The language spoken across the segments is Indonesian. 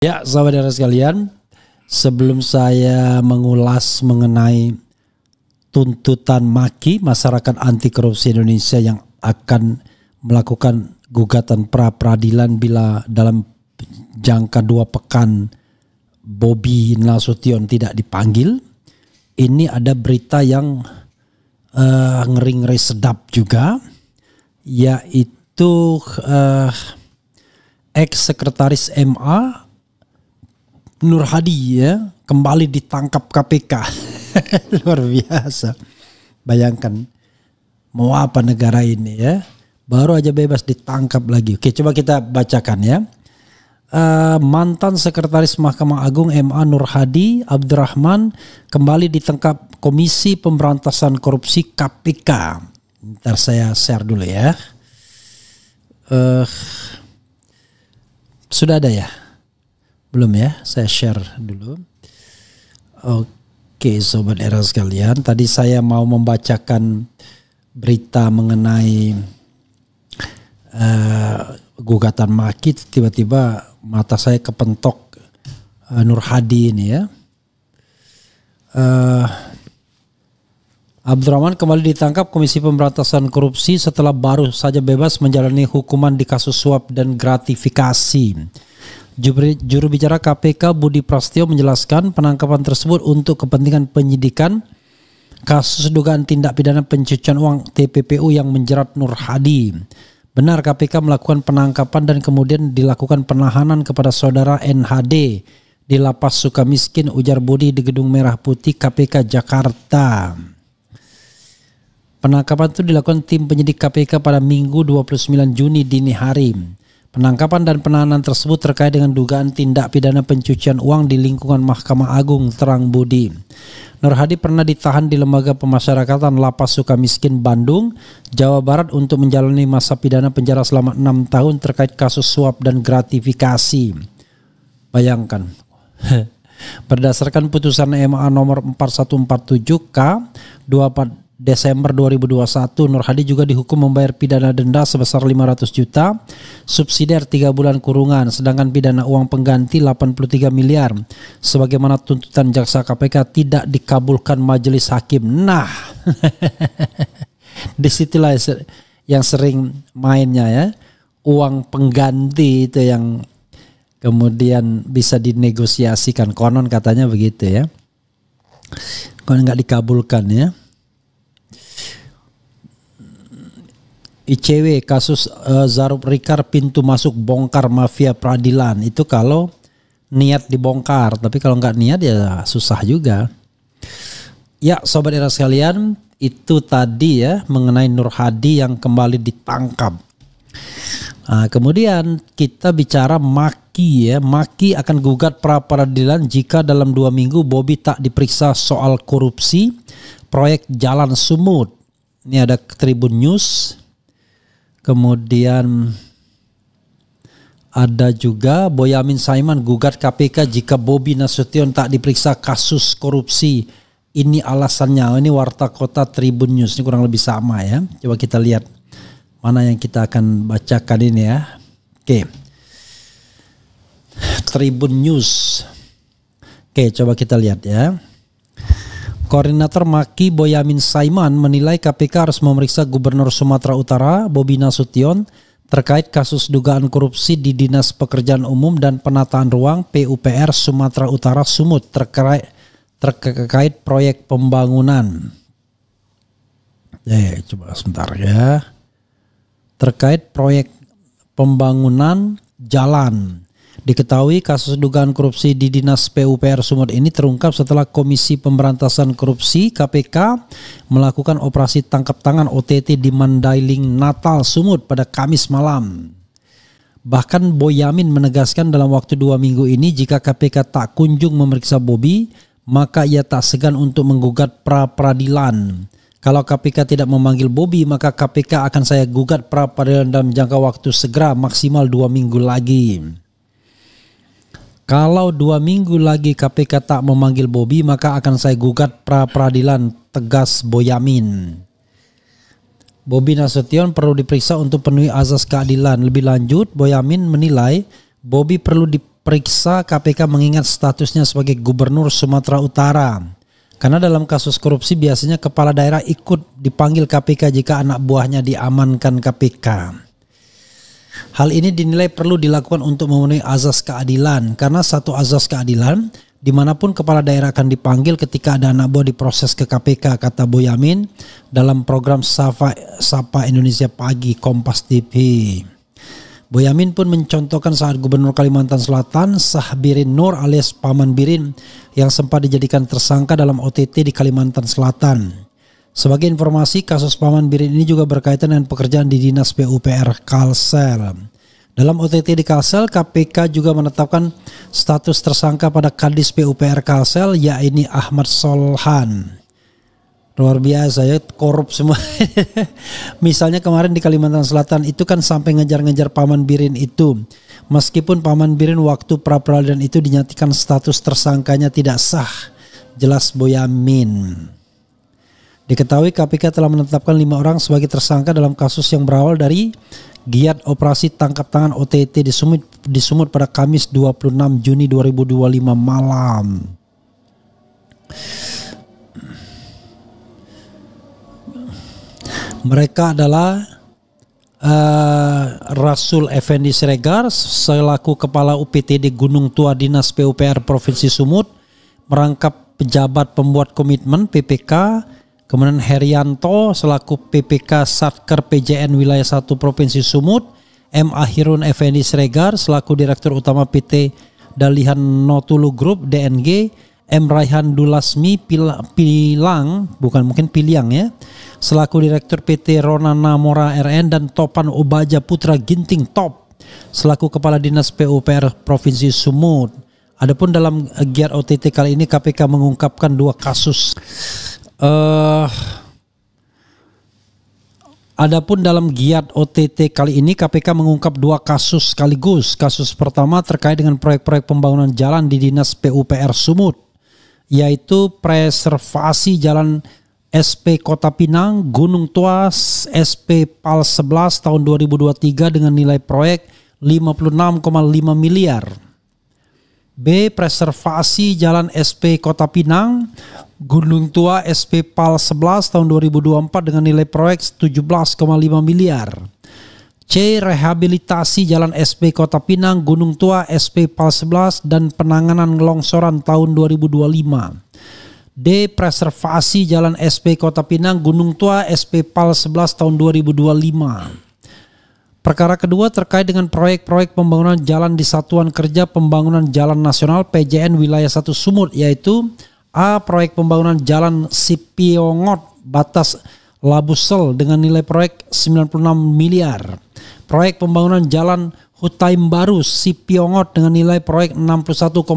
Ya, saudara sekalian, sebelum saya mengulas mengenai tuntutan maki masyarakat anti korupsi Indonesia yang akan melakukan gugatan pra peradilan bila dalam jangka 2 pekan Bobi Nasution tidak dipanggil, ini ada berita yang ngeri-ngeri sedap juga, yaitu ex-sekretaris MA Nur Hadi ya kembali ditangkap KPK. Luar biasa. Bayangkan mau apa negara ini ya. Baru aja bebas ditangkap lagi. Oke, coba kita bacakan ya. Mantan Sekretaris Mahkamah Agung MA Nur Hadi Abdurrahman kembali ditangkap Komisi Pemberantasan Korupsi KPK. Ntar saya share dulu ya. Sudah ada ya? Belum ya? Saya share dulu. Oke, sobat era sekalian, tadi saya mau membacakan berita mengenai gugatan maki, tiba-tiba mata saya kepentok Nur Hadi ini ya. Abdurrahman kembali ditangkap Komisi Pemberantasan Korupsi setelah baru saja bebas menjalani hukuman di kasus suap dan gratifikasi. Juru bicara KPK Budi Prasetyo menjelaskan penangkapan tersebut untuk kepentingan penyidikan kasus dugaan tindak pidana pencucian uang TPPU yang menjerat Nur Hadi. Benar KPK melakukan penangkapan dan kemudian dilakukan penahanan kepada saudara NHD di Lapas Sukamiskin, ujar Budi di Gedung Merah Putih KPK Jakarta. Penangkapan itu dilakukan tim penyidik KPK pada Minggu 29 Juni dini hari. Penangkapan dan penahanan tersebut terkait dengan dugaan tindak pidana pencucian uang di lingkungan Mahkamah Agung, terang Budi. Nur Hadi pernah ditahan di Lembaga Pemasyarakatan Lapas Sukamiskin, Bandung, Jawa Barat untuk menjalani masa pidana penjara selama 6 tahun terkait kasus suap dan gratifikasi. Bayangkan. Berdasarkan putusan MA nomor 4147K 24 Desember 2021, Nur Hadi juga dihukum membayar pidana denda sebesar 500 juta, subsidiar 3 bulan kurungan, sedangkan pidana uang pengganti 83 miliar. Sebagaimana tuntutan jaksa KPK tidak dikabulkan majelis hakim. Nah, disitulah yang sering mainnya ya. Uang pengganti itu yang kemudian bisa dinegosiasikan. Konon katanya begitu ya. Konon nggak dikabulkan ya. ICW kasus Zarub Rikar pintu masuk bongkar mafia peradilan. Itu kalau niat dibongkar, tapi kalau nggak niat ya susah juga. Ya sobat era sekalian, itu tadi ya mengenai Nur Hadi yang kembali ditangkap. Nah, kemudian kita bicara Maki ya. Maki akan gugat pra peradilan jika dalam 2 minggu Bobi tak diperiksa soal korupsi proyek Jalan Sumut. Ini ada Tribun News. Kemudian ada juga Boyamin Saiman gugat KPK jika Bobi Nasution tak diperiksa kasus korupsi. Ini alasannya. Ini Warta Kota Tribun News. Ini kurang lebih sama ya. Coba kita lihat mana yang kita akan bacakan ini ya. Oke. Tribun News. Oke, coba kita lihat ya. Koordinator Maki Boyamin Saiman menilai KPK harus memeriksa Gubernur Sumatera Utara Bobi Nasution terkait kasus dugaan korupsi di Dinas Pekerjaan Umum dan Penataan Ruang PUPR Sumatera Utara Sumut terkait proyek pembangunan. Coba sebentar ya. Terkait proyek pembangunan jalan. Diketahui kasus dugaan korupsi di Dinas PUPR Sumut ini terungkap setelah Komisi Pemberantasan Korupsi KPK melakukan operasi tangkap tangan OTT di Mandailing Natal Sumut pada Kamis malam. Bahkan Boyamin menegaskan dalam waktu 2 minggu ini jika KPK tak kunjung memeriksa Bobi, maka ia tak segan untuk menggugat pra peradilan. Kalau KPK tidak memanggil Bobi, maka KPK akan saya gugat pra peradilan dalam jangka waktu segera maksimal 2 minggu lagi. Kalau 2 minggu lagi KPK tak memanggil Bobi, maka akan saya gugat pra peradilan, tegas Boyamin. Bobi Nasution perlu diperiksa untuk penuhi azas keadilan. Lebih lanjut, Boyamin menilai Bobi perlu periksa KPK mengingat statusnya sebagai Gubernur Sumatera Utara. Karena dalam kasus korupsi biasanya kepala daerah ikut dipanggil KPK jika anak buahnya diamankan KPK. Hal ini dinilai perlu dilakukan untuk memenuhi azas keadilan. Karena satu azas keadilan, dimanapun kepala daerah akan dipanggil ketika ada anak buah diproses ke KPK, kata Boyamin dalam program Sapa Indonesia Pagi Kompas TV. Boyamin pun mencontohkan saat Gubernur Kalimantan Selatan Sahbirin Nur alias Paman Birin yang sempat dijadikan tersangka dalam OTT di Kalimantan Selatan. Sebagai informasi, kasus Paman Birin ini juga berkaitan dengan pekerjaan di Dinas PUPR Kalsel. Dalam OTT di Kalsel, KPK juga menetapkan status tersangka pada Kadis PUPR Kalsel, yakni Ahmad Solhan. Luar biasa ya, korup semua. Misalnya kemarin di Kalimantan Selatan itu kan sampai ngejar-ngejar Paman Birin itu. Meskipun Paman Birin waktu pra-peradilan itu dinyatakan status tersangkanya tidak sah, jelas Boyamin. Diketahui KPK telah menetapkan 5 orang sebagai tersangka dalam kasus yang berawal dari giat operasi tangkap tangan OTT di Sumut pada Kamis 26 Juni 2025 malam. Mereka adalah Rasul Effendi Siregar selaku Kepala UPTD Gunung Tua Dinas PUPR Provinsi Sumut, merangkap pejabat pembuat komitmen PPK, kemudian Herianto selaku PPK Satker PJN Wilayah 1 Provinsi Sumut, M. Ahirun Effendi Siregar selaku Direktur Utama PT Dalihan Notulu Group DNG, M. Raihan Dulasmi Piliang ya, selaku Direktur PT Ronana Mora RN, dan Topan Obaja Putra Ginting Top selaku Kepala Dinas PUPR Provinsi Sumut. Adapun dalam giat OTT kali ini KPK mengungkapkan 2 kasus. Adapun dalam giat OTT kali ini KPK mengungkap 2 kasus sekaligus. Kasus pertama terkait dengan proyek-proyek pembangunan jalan di Dinas PUPR Sumut, yaitu preservasi Jalan SP Kota Pinang Gunung Tua SP PAL 11 tahun 2023 dengan nilai proyek 56,5 miliar. B. Preservasi Jalan SP Kota Pinang Gunung Tua SP PAL 11 tahun 2024 dengan nilai proyek 17,5 miliar. C. Rehabilitasi Jalan SP Kota Pinang Gunung Tua SP PAL 11 dan penanganan longsoran tahun 2025. D. Preservasi Jalan SP Kota Pinang Gunung Tua SP PAL 11 tahun 2025. Perkara kedua terkait dengan proyek-proyek pembangunan jalan di Satuan Kerja Pembangunan Jalan Nasional PJN Wilayah 1 Sumut, yaitu A. Proyek pembangunan Jalan Sipiongot Batas Labusel dengan nilai proyek 96 miliar. Proyek pembangunan Jalan Hutaim Baru Sipiongot dengan nilai proyek 61,8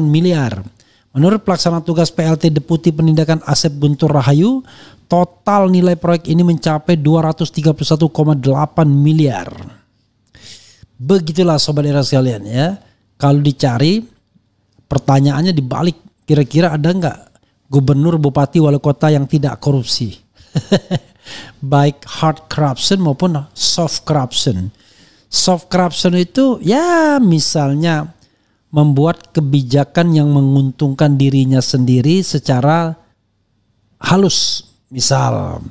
miliar. Menurut pelaksana tugas PLT Deputi Penindakan Asep Guntur Rahayu, total nilai proyek ini mencapai 231,8 miliar. Begitulah sobat era sekalian ya. Kalau dicari pertanyaannya dibalik, kira-kira ada nggak gubernur, bupati, wali kota yang tidak korupsi? Baik hard corruption maupun soft corruption. Soft corruption itu ya misalnya membuat kebijakan yang menguntungkan dirinya sendiri secara halus. Misal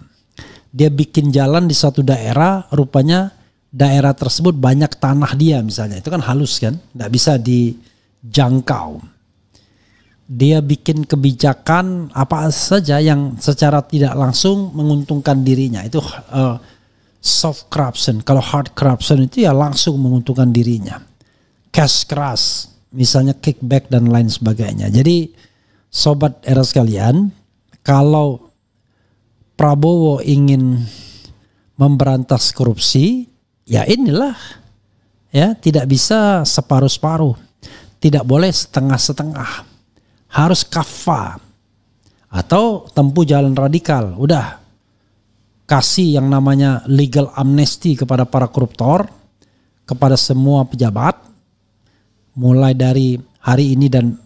dia bikin jalan di suatu daerah, rupanya daerah tersebut banyak tanah dia misalnya. Itu kan halus kan, nggak bisa dijangkau. Dia bikin kebijakan apa saja yang secara tidak langsung menguntungkan dirinya. Itu soft corruption. Kalau hard corruption itu ya langsung menguntungkan dirinya. Cash keras, misalnya kickback dan lain sebagainya. Jadi sobat era sekalian, kalau Prabowo ingin memberantas korupsi, ya inilah ya, tidak bisa separuh-separuh, tidak boleh setengah-setengah, harus kafah atau tempuh jalan radikal. Udah kasih yang namanya legal amnesty kepada para koruptor, kepada semua pejabat, mulai dari hari ini dan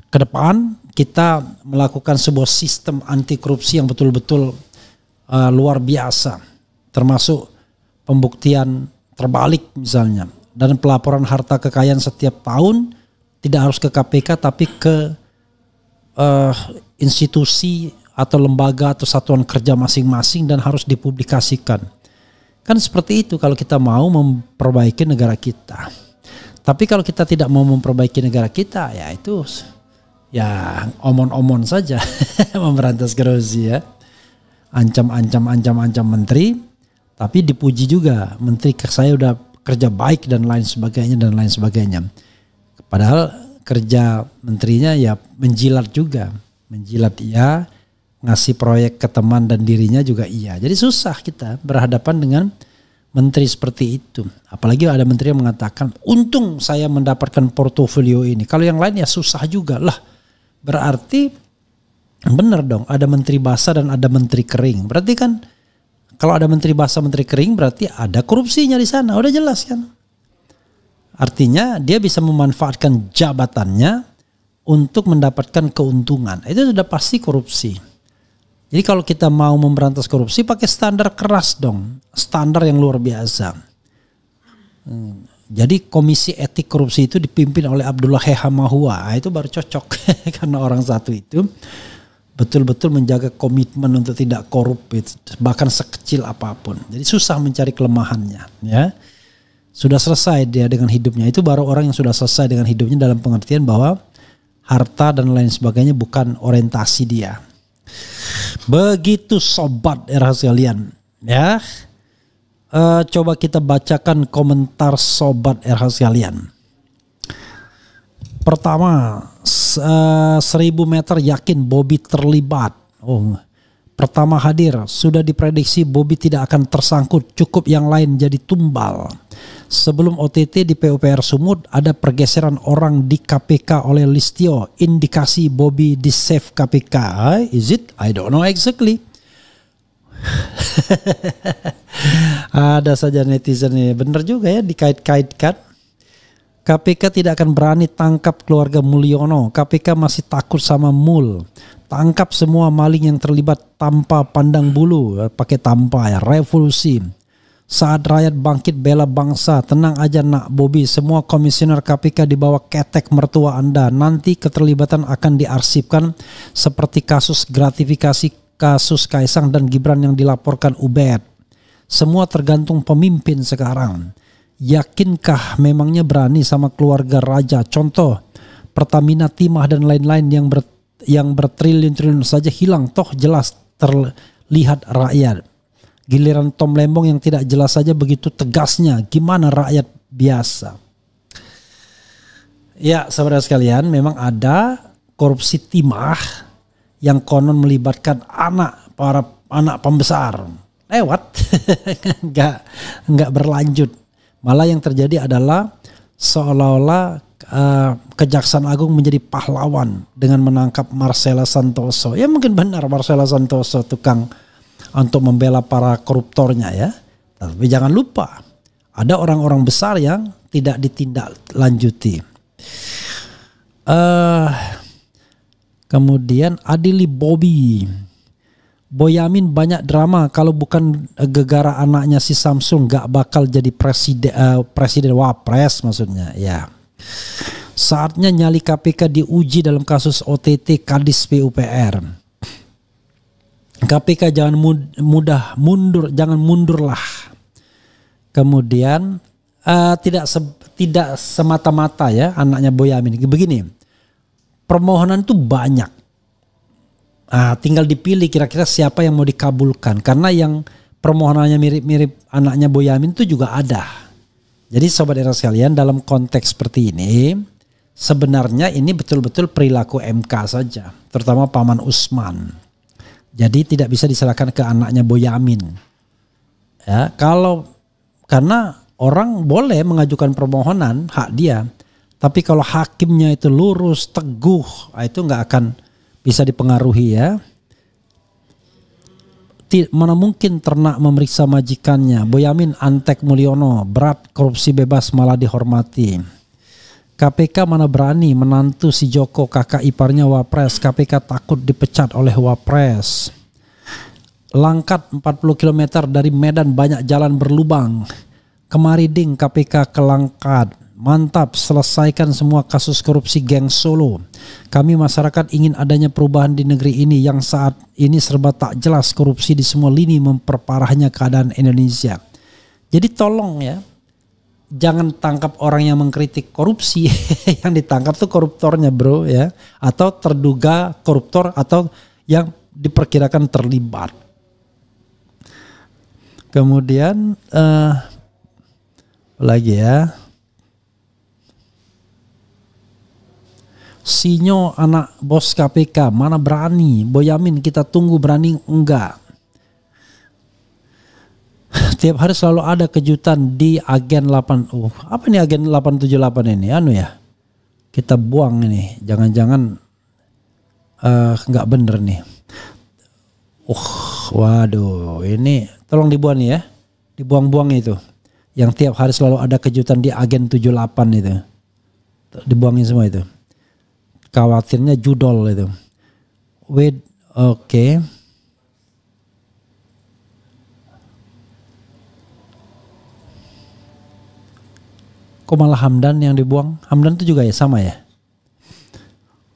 ke depan kita melakukan sebuah sistem anti korupsi yang betul-betul luar biasa, termasuk pembuktian terbalik misalnya. dan pelaporan harta kekayaan setiap tahun tidak harus ke KPK tapi ke institusi atau lembaga atau satuan kerja masing-masing dan harus dipublikasikan. Kan seperti itu kalau kita mau memperbaiki negara kita. Tapi kalau kita tidak mau memperbaiki negara kita, ya itu ya omon-omon saja memberantas korupsi ya. Ancam menteri, tapi dipuji juga menteri saya udah kerja baik dan lain sebagainya. Padahal kerja menterinya ya menjilat juga, iya, ngasih proyek ke teman dan dirinya juga iya. Jadi susah kita berhadapan dengan menteri seperti itu. Apalagi ada menteri yang mengatakan, untung saya mendapatkan portofolio ini. Kalau yang lain ya susah juga lah. Berarti benar dong, ada menteri basah dan ada menteri kering. Berarti kan kalau ada menteri basah, menteri kering berarti ada korupsinya di sana. Udah jelas kan? Artinya dia bisa memanfaatkan jabatannya untuk mendapatkan keuntungan. Itu sudah pasti korupsi. Jadi kalau kita mau memberantas korupsi pakai standar keras dong. Standar yang luar biasa. Jadi komisi etik korupsi itu dipimpin oleh Abdullah Hehamahua. Itu baru cocok. Karena orang satu itu betul-betul menjaga komitmen untuk tidak korup. Bahkan sekecil apapun. Jadi susah mencari kelemahannya. Ya. Sudah selesai dia dengan hidupnya. Itu baru orang yang sudah selesai dengan hidupnya dalam pengertian bahwa harta dan lain sebagainya bukan orientasi dia. Begitu sobat era sekalian ya. Coba kita bacakan komentar sobat era sekalian. Pertama, 1000 meter yakin Bobby terlibat. Pertama hadir, sudah diprediksi Bobby tidak akan tersangkut, cukup yang lain jadi tumbal. Sebelum OTT di PUPR Sumut ada pergeseran orang di KPK oleh Listio, indikasi Bobby di save KPK. Is it? I don't know exactly. Ada saja netizen ini, benar juga ya dikait-kaitkan. KPK tidak akan berani tangkap keluarga Mulyono. KPK masih takut sama Mul. Tangkap semua maling yang terlibat tanpa pandang bulu. Pakai tanpa ya, revolusi. Saat rakyat bangkit bela bangsa, tenang aja nak Bobby. Semua komisioner KPK di bawah ketek mertua Anda. Nanti keterlibatan akan diarsipkan seperti kasus gratifikasi kasus Kaisang dan Gibran yang dilaporkan Ubed. Semua tergantung pemimpin sekarang. Yakinkah memangnya berani sama keluarga raja? Contoh Pertamina, Timah dan lain-lain yang bertriliun-triliun saja hilang, toh jelas terlihat rakyat. Giliran Tom Lembong yang tidak jelas saja begitu tegasnya, gimana rakyat biasa? Ya saudara sekalian, memang ada korupsi timah yang konon melibatkan para anak pembesar. Lewat, nggak berlanjut. Malah yang terjadi adalah seolah-olah Kejaksaan Agung menjadi pahlawan dengan menangkap Marcella Santoso. Ya mungkin benar Marcella Santoso tukang untuk membela para koruptornya ya. Tapi jangan lupa ada orang-orang besar yang tidak ditindaklanjuti. Kemudian adili Bobby. Boyamin banyak drama, kalau bukan gegara anaknya si Samsung gak bakal jadi presiden wapres maksudnya ya. Saatnya nyali KPK diuji dalam kasus OTT Kadis PUPR. KPK jangan jangan mundurlah. Kemudian tidak semata-mata ya anaknya Boyamin. Begini, permohonan itu banyak. Tinggal dipilih kira-kira siapa yang mau dikabulkan. Karena yang permohonannya mirip-mirip anaknya Boyamin itu juga ada. Jadi sobat era sekalian, dalam konteks seperti ini sebenarnya ini betul-betul perilaku MK saja. Terutama Paman Usman. Jadi tidak bisa diserahkan ke anaknya Boyamin. Ya, karena orang boleh mengajukan permohonan, hak dia. Tapi kalau hakimnya itu lurus, teguh, itu nggak akan bisa dipengaruhi ya. Mana mungkin ternak memeriksa majikannya. Boyamin antek Mulyono, berat korupsi bebas malah dihormati. KPK mana berani menantu si Joko, kakak iparnya Wapres. KPK takut dipecat oleh Wapres. Langkat 40 km dari Medan banyak jalan berlubang. Kemari ding KPK kelangkat. Mantap, selesaikan semua kasus korupsi geng Solo. Kami masyarakat ingin adanya perubahan di negeri ini yang saat ini serba tak jelas, korupsi di semua lini memperparahnya keadaan Indonesia. Jadi tolong ya, jangan tangkap orang yang mengkritik korupsi. Yang ditangkap tuh koruptornya bro ya, atau terduga koruptor atau yang diperkirakan terlibat. Kemudian lagi ya, Sinyo anak bos KPK mana berani, Boyamin kita tunggu berani enggak. Tiap hari selalu ada kejutan di agen 8. Apa nih agen 878 ini? Anu ya, kita buang ini, jangan-jangan nggak bener nih. Waduh, ini tolong dibuang nih ya, dibuang-buang itu. Yang tiap hari selalu ada kejutan di agen 78 itu, dibuangin semua itu. Khawatirnya judol itu. Oke. Kok malah Hamdan yang dibuang? Hamdan itu juga ya sama ya.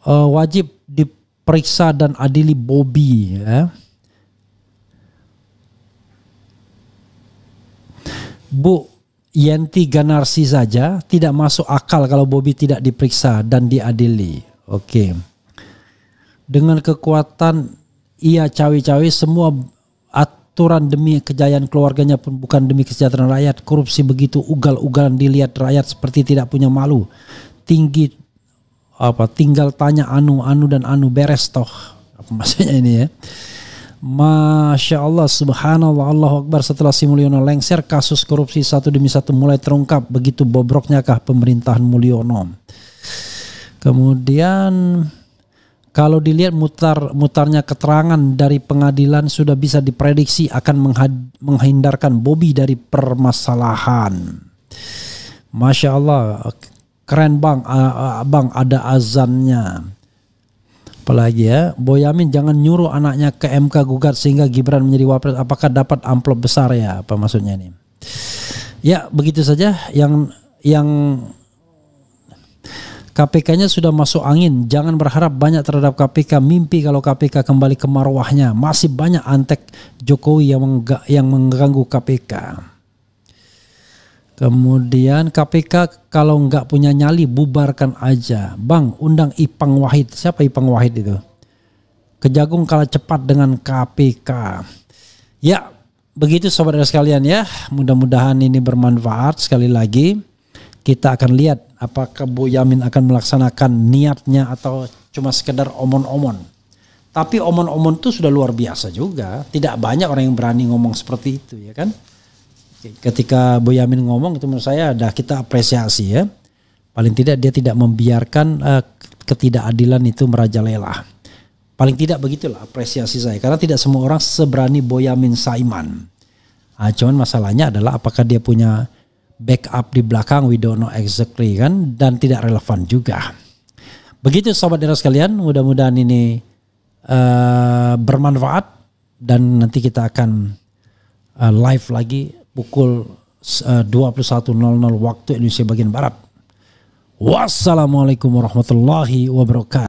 Wajib diperiksa dan adili Bobby ya. Bu Yenti Ganarsi saja tidak masuk akal kalau Bobby tidak diperiksa dan diadili. Oke. Dengan kekuatan ia cawe-cawe semua aturan demi kejayaan keluarganya pun bukan demi kesejahteraan rakyat. Korupsi begitu ugal-ugalan dilihat rakyat seperti tidak punya malu. Tinggal tanya anu dan anu beres toh. Apa maksudnya ini ya? Masya Allah, subhanallah, Allahu Akbar. Setelah Sri Mulyono lengser, kasus korupsi satu demi satu mulai terungkap. Begitu bobroknya kah pemerintahan Mulyono. Kemudian kalau dilihat mutarnya keterangan dari pengadilan sudah bisa diprediksi akan menghindarkan Bobby dari permasalahan. Masya Allah, keren bang, abang ada azannya. Apalagi ya, Boyamin jangan nyuruh anaknya ke MK gugat sehingga Gibran menjadi wapres. Apakah dapat amplop besar ya? Apa maksudnya ini? Ya begitu saja yang KPK-nya sudah masuk angin. Jangan berharap banyak terhadap KPK. Mimpi kalau KPK kembali ke marwahnya. Masih banyak antek Jokowi yang mengganggu KPK. Kemudian KPK kalau nggak punya nyali bubarkan aja. Bang, undang Ipang Wahid. Siapa Ipang Wahid itu? Kejagung kalah cepat dengan KPK. Ya, begitu sobat sekalian ya. Mudah-mudahan ini bermanfaat. Sekali lagi kita akan lihat apakah Boyamin akan melaksanakan niatnya atau cuma sekedar omon-omon. Tapi omon-omon itu sudah luar biasa juga. Tidak banyak orang yang berani ngomong seperti itu ya kan. Ketika Boyamin ngomong itu menurut saya ada kita apresiasi ya. Paling tidak dia tidak membiarkan ketidakadilan itu merajalela. Paling tidak begitulah apresiasi saya. Karena tidak semua orang seberani Boyamin Saiman. Cuman masalahnya adalah apakah dia punya backup di belakang, we don't know exactly kan, dan tidak relevan juga. Begitu sobat daerah sekalian, mudah-mudahan ini bermanfaat dan nanti kita akan live lagi pukul 21.00 waktu Indonesia bagian Barat. Wassalamualaikum warahmatullahi wabarakatuh.